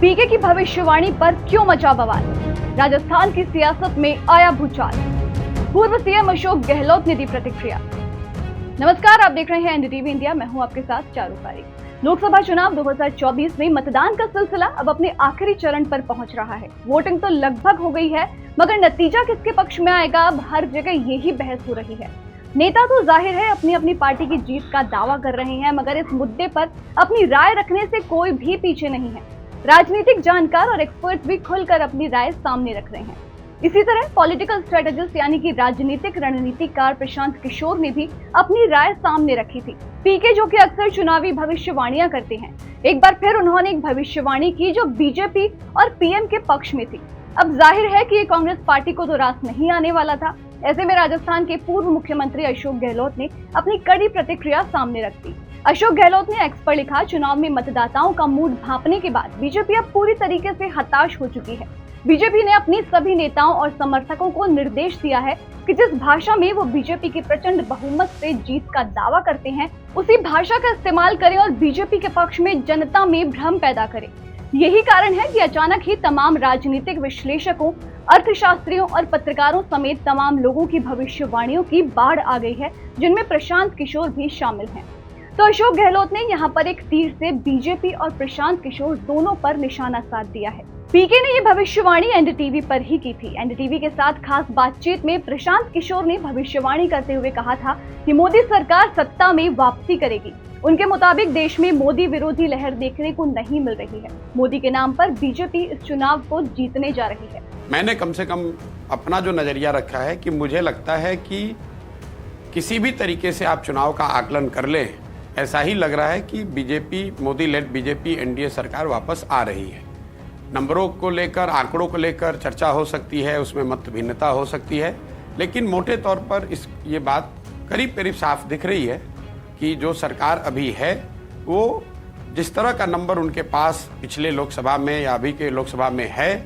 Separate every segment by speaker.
Speaker 1: पीके की भविष्यवाणी पर क्यों मचा बवाल? राजस्थान की सियासत में आया भूचाल। पूर्व सीएम अशोक गहलोत ने दी प्रतिक्रिया। नमस्कार, आप देख रहे हैं एनडीटीवी इंडिया। मैं हूं आपके साथ चारू पारीक। लोकसभा चुनाव 2024 में मतदान का सिलसिला अब अपने आखिरी चरण पर पहुंच रहा है। वोटिंग तो लगभग हो गई है, मगर नतीजा किसके पक्ष में आएगा, अब हर जगह यही बहस हो रही है। नेता तो जाहिर है अपनी अपनी पार्टी की जीत का दावा कर रहे हैं, मगर इस मुद्दे पर अपनी राय रखने से कोई भी पीछे नहीं है। राजनीतिक जानकार और एक्सपर्ट भी खुलकर अपनी राय सामने रख रहे हैं। इसी तरह पॉलिटिकल स्ट्रेटेजिस्ट यानी कि राजनीतिक रणनीतिकार प्रशांत किशोर ने भी अपनी राय सामने रखी थी। पीके जो कि अक्सर चुनावी भविष्यवाणियां करते हैं, एक बार फिर उन्होंने एक भविष्यवाणी की जो बीजेपी और पीएम के पक्ष में थी। अब जाहिर है कि ये कांग्रेस पार्टी को तो रास नहीं आने वाला था। ऐसे में राजस्थान के पूर्व मुख्यमंत्री अशोक गहलोत ने अपनी कड़ी प्रतिक्रिया सामने रख दी। अशोक गहलोत ने एक्स पर लिखा, चुनाव में मतदाताओं का मूड भांपने के बाद बीजेपी अब पूरी तरीके से हताश हो चुकी है। बीजेपी ने अपनी सभी नेताओं और समर्थकों को निर्देश दिया है कि जिस भाषा में वो बीजेपी की प्रचंड बहुमत से जीत का दावा करते हैं, उसी भाषा का इस्तेमाल करें और बीजेपी के पक्ष में जनता में भ्रम पैदा करें। यही कारण है कि अचानक ही तमाम राजनीतिक विश्लेषकों, अर्थशास्त्रियों और पत्रकारों समेत तमाम लोगों की भविष्यवाणियों की बाढ़ आ गई है, जिनमें प्रशांत किशोर भी शामिल हैं। तो अशोक गहलोत ने यहाँ पर एक तीर से बीजेपी और प्रशांत किशोर दोनों पर निशाना साध दिया है। पीके ने ये भविष्यवाणी एनडीटीवी पर ही की थी। एनडीटीवी के साथ खास बातचीत में प्रशांत किशोर ने भविष्यवाणी करते हुए कहा था कि मोदी सरकार सत्ता में वापसी करेगी। उनके मुताबिक देश में मोदी विरोधी लहर देखने को नहीं मिल रही है। मोदी के नाम पर बीजेपी इस चुनाव को जीतने जा रही है।
Speaker 2: मैंने कम से कम अपना जो नजरिया रखा है कि मुझे लगता है कि किसी भी तरीके से आप चुनाव का आकलन कर लें, ऐसा ही लग रहा है कि BJP, Modi led BJP NDA सरकार वापस आ रही है। नंबरों को लेकर, आंकड़ों को लेकर चर्चा हो सकती है, उसमें मत भिन्नता हो सकती है, लेकिन मोटे तौर पर ये बात करीब करीब साफ दिख रही है कि जो सरकार अभी है वो जिस तरह का नंबर उनके पास पिछले लोकसभा में या अभी के लोकसभा में है,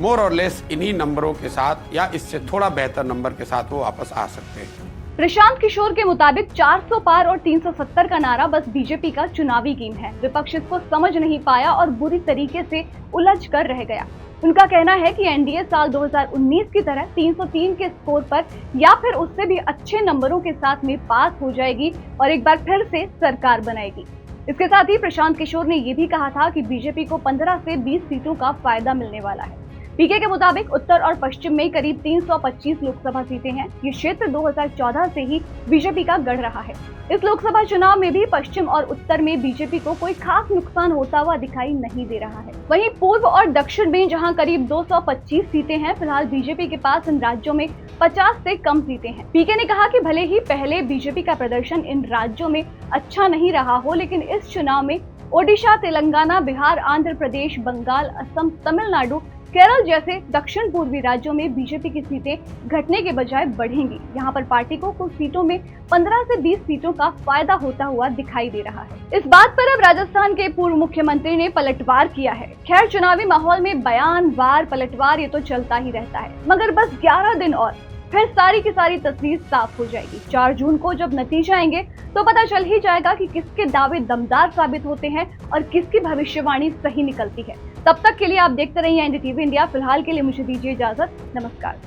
Speaker 2: मोर और लेस इन्हीं नंबरों के साथ या इससे थोड़ा बेहतर नंबर के साथ वो वापस आ सकते हैं।
Speaker 1: प्रशांत किशोर के मुताबिक 400 पार और 370 का नारा बस बीजेपी का चुनावी गेम है। विपक्ष इसको समझ नहीं पाया और बुरी तरीके से उलझ कर रह गया। उनका कहना है कि एनडीए साल 2019 की तरह 303 के स्कोर पर या फिर उससे भी अच्छे नंबरों के साथ में पास हो जाएगी और एक बार फिर से सरकार बनाएगी। इसके साथ ही प्रशांत किशोर ने ये भी कहा था कि बीजेपी को 15 से 20 सीटों का फायदा मिलने वाला है। पीके के मुताबिक उत्तर और पश्चिम में करीब 325 लोकसभा सीटें हैं। ये क्षेत्र 2014 से ही बीजेपी का गढ़ रहा है। इस लोकसभा चुनाव में भी पश्चिम और उत्तर में बीजेपी को कोई खास नुकसान होता हुआ दिखाई नहीं दे रहा है। वहीं पूर्व और दक्षिण में जहां करीब 225 सीटें हैं, फिलहाल बीजेपी के पास इन राज्यों में 50 से कम सीटें हैं। पीके ने कहा कि भले ही पहले बीजेपी का प्रदर्शन इन राज्यों में अच्छा नहीं रहा हो, लेकिन इस चुनाव में ओडिशा, तेलंगाना, बिहार, आंध्र प्रदेश, बंगाल, असम, तमिलनाडु, केरल जैसे दक्षिण पूर्वी राज्यों में बीजेपी की सीटें घटने के बजाय बढ़ेंगी। यहाँ पर पार्टी को कुछ सीटों में 15 से 20 सीटों का फायदा होता हुआ दिखाई दे रहा है। इस बात पर अब राजस्थान के पूर्व मुख्यमंत्री ने पलटवार किया है। खैर, चुनावी माहौल में बयान, वार, पलटवार ये तो चलता ही रहता है, मगर बस 11 दिन और फिर सारी की सारी तस्वीर साफ हो जाएगी। 4 जून को जब नतीजे आएंगे तो पता चल ही जाएगा कि किसके दावे दमदार साबित होते हैं और किसकी भविष्यवाणी सही निकलती है। तब तक के लिए आप देखते रहिए एनडीटीवी इंडिया। फिलहाल के लिए मुझे दीजिए इजाजत। नमस्कार।